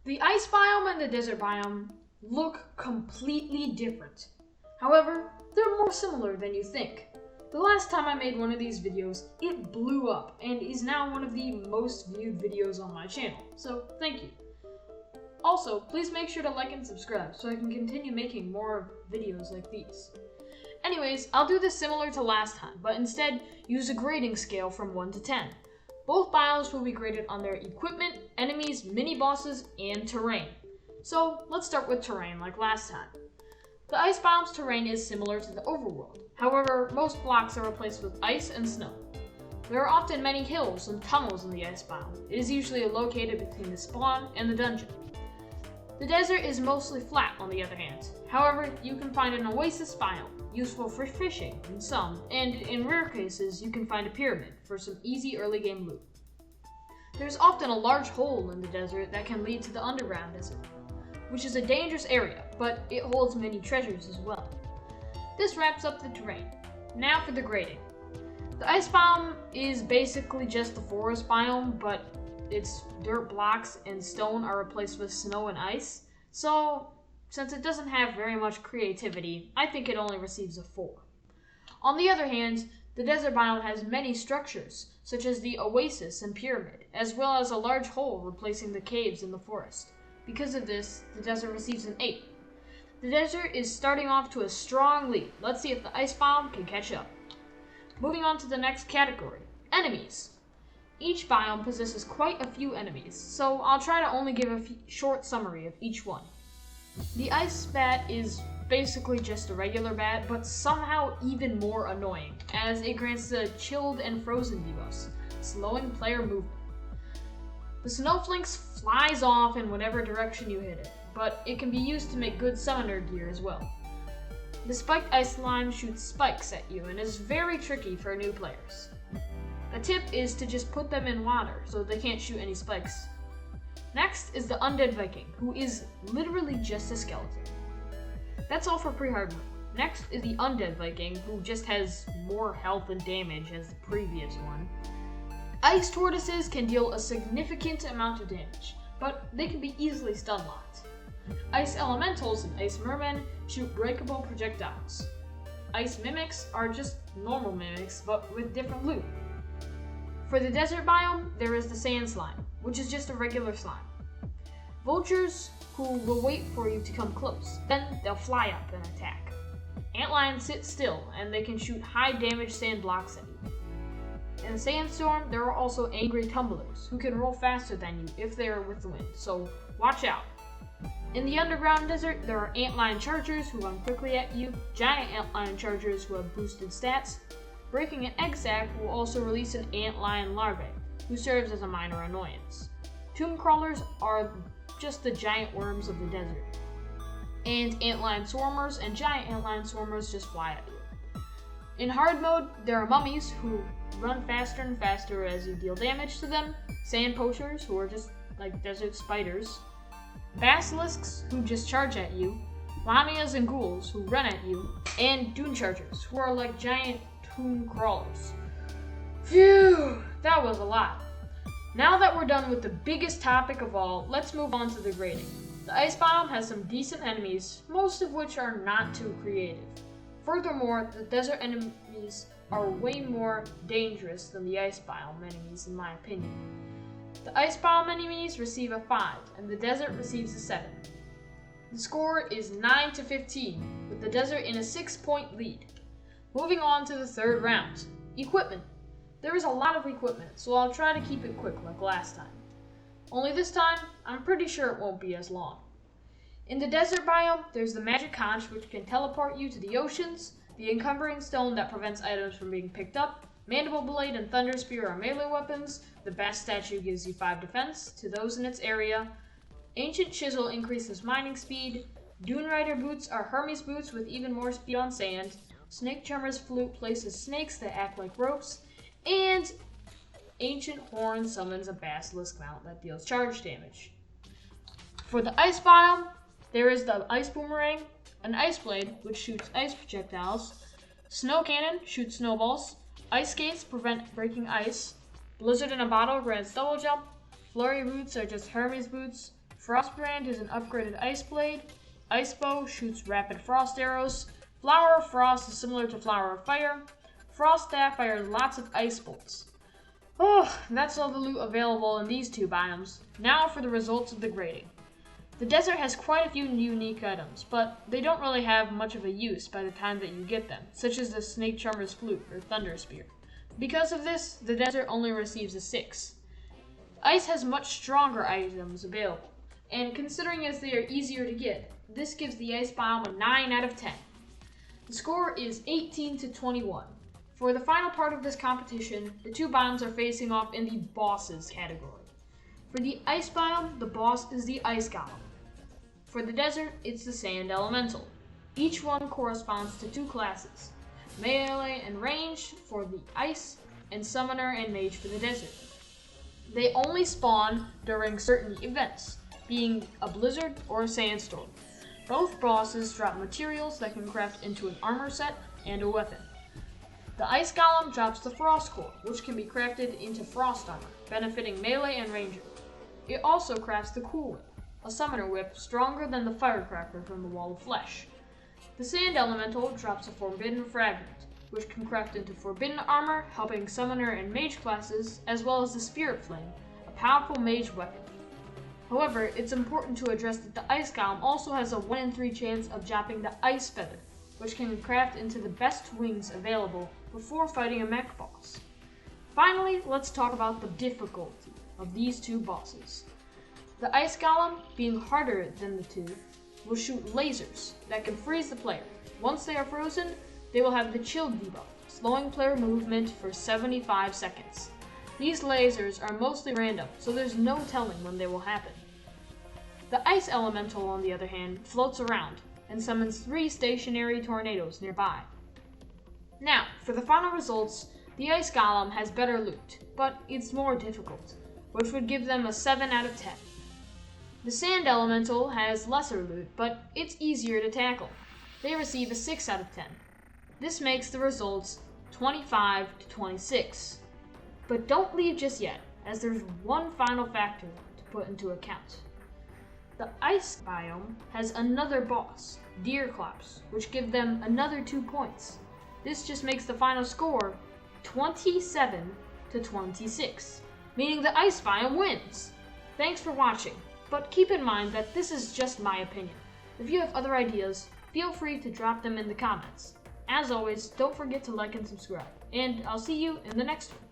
The ice biome and the desert biome look completely different. However, they're more similar than you think. The last time I made one of these videos, it blew up and is now one of the most viewed videos on my channel, so thank you. Also, please make sure to like and subscribe so I can continue making more videos like these. Anyways, I'll do this similar to last time, but instead use a grading scale from 1 to 10. Both biomes will be graded on their equipment, enemies, mini-bosses, and terrain. So, let's start with terrain like last time. The ice biome's terrain is similar to the overworld. However, most blocks are replaced with ice and snow. There are often many hills and tunnels in the ice biome. It is usually located between the spawn and the dungeon. The desert is mostly flat on the other hand. However, you can find an oasis biome, useful for fishing in some, and in rare cases you can find a pyramid for some easy early game loot. There's often a large hole in the desert that can lead to the underground desert, which is a dangerous area, but it holds many treasures as well. This wraps up the terrain. Now for the grading. The ice biome is basically just the forest biome, but its dirt blocks and stone are replaced with snow and ice, so since it doesn't have very much creativity, I think it only receives a 4. On the other hand, the desert biome has many structures, such as the oasis and pyramid, as well as a large hole replacing the caves in the forest. Because of this, the desert receives an 8. The desert is starting off to a strong lead. Let's see if the ice biome can catch up. Moving on to the next category, enemies. Each biome possesses quite a few enemies, so I'll try to only give a short summary of each one. The ice bat is basically just a regular bat, but somehow even more annoying, as it grants the chilled and frozen debuffs, slowing player movement. The snowflakes flies off in whatever direction you hit it, but it can be used to make good summoner gear as well. The spiked ice slime shoots spikes at you and is very tricky for new players. A tip is to just put them in water so they can't shoot any spikes. Next is the Undead Viking, who is literally just a skeleton. That's all for pre-hard mode. Next is the Undead Viking, who just has more health and damage as the previous one. Ice tortoises can deal a significant amount of damage, but they can be easily stun locked. Ice elementals and ice mermen shoot breakable projectiles. Ice mimics are just normal mimics, but with different loot. For the desert biome, there is the sand slime, which is just a regular slime. Vultures who will wait for you to come close, then they'll fly up and attack. Antlions sit still, and they can shoot high damage sand blocks at you. In the sandstorm, there are also angry tumblers, who can roll faster than you if they are with the wind, so watch out. In the underground desert, there are antlion chargers who run quickly at you, giant antlion chargers who have boosted stats. Breaking an egg sac will also release an antlion larvae, who serves as a minor annoyance. Tomb crawlers are just the giant worms of the desert. And antlion swarmers and giant antlion swarmers just fly at you. In hard mode, there are mummies who run faster and faster as you deal damage to them, sand poachers who are just like desert spiders, basilisks who just charge at you, lamias and ghouls who run at you, and dune chargers who are like giant tomb crawlers. Phew, that was a lot. Now that we're done with the biggest topic of all, let's move on to the grading. The ice biome has some decent enemies, most of which are not too creative. Furthermore, the desert enemies are way more dangerous than the ice biome enemies in my opinion. The ice biome enemies receive a 5, and the desert receives a 7. The score is 9 to 15, with the desert in a 6-point lead. Moving on to the third round. Equipment. There is a lot of equipment, so I'll try to keep it quick like last time. Only this time, I'm pretty sure it won't be as long. In the desert biome, there's the magic conch, which can teleport you to the oceans, the encumbering stone that prevents items from being picked up, mandible blade and thunder spear are melee weapons, the bat statue gives you 5 defense to those in its area, ancient chisel increases mining speed, dune rider boots are Hermes boots with even more speed on sand, snake charmer's flute places snakes that act like ropes, and ancient horn summons a basilisk mount that deals charge damage. For the ice biome, there is the ice boomerang, an ice blade which shoots ice projectiles, snow cannon shoots snowballs, ice skates prevent breaking ice, blizzard in a bottle grants double jump, flurry boots are just Hermes boots, Frostbrand is an upgraded ice blade. Ice Bow shoots rapid frost arrows. Flower of Frost is similar to Flower of Fire. Frost Staff fires lots of ice bolts. Oh, that's all the loot available in these two biomes. Now for the results of the grading. The desert has quite a few unique items, but they don't really have much of a use by the time that you get them, such as the Snake Charmer's Flute or Thunder Spear. Because of this, the desert only receives a 6. Ice has much stronger items available, and considering as they are easier to get, this gives the ice biome a 9 out of 10. The score is 18 to 21. For the final part of this competition, the two biomes are facing off in the bosses category. For the ice biome, the boss is the ice golem. For the desert, it's the sand elemental. Each one corresponds to 2 classes, melee and range for the ice, and summoner and mage for the desert. They only spawn during certain events, being a blizzard or a sandstorm. Both bosses drop materials that can craft into an armor set and a weapon. The ice golem drops the frost core, which can be crafted into frost armor, benefiting melee and ranger. It also crafts the cool whip, a summoner whip stronger than the firecracker from the wall of flesh. The sand elemental drops a forbidden fragment, which can craft into forbidden armor, helping summoner and mage classes, as well as the spirit flame, a powerful mage weapon. However, it's important to address that the ice golem also has a 1 in 3 chance of dropping the ice feather, which can craft into the best wings available before fighting a mech boss. Finally, let's talk about the difficulty of these two bosses. The ice golem, being harder than the two, will shoot lasers that can freeze the player. Once they are frozen, they will have the chill debuff, slowing player movement for 75 seconds. These lasers are mostly random, so there's no telling when they will happen. The ice elemental, on the other hand, floats around and summons 3 stationary tornadoes nearby. Now, for the final results, the ice golem has better loot, but it's more difficult, which would give them a 7 out of 10. The sand elemental has lesser loot, but it's easier to tackle. They receive a 6 out of 10. This makes the results 25 to 26. But don't leave just yet, as there's one final factor to put into account. The ice biome has another boss, Deerclops, which give them another 2 points. This just makes the final score 27 to 26, meaning the ice biome wins. Thanks for watching, but keep in mind that this is just my opinion. If you have other ideas, feel free to drop them in the comments. As always, don't forget to like and subscribe, and I'll see you in the next one.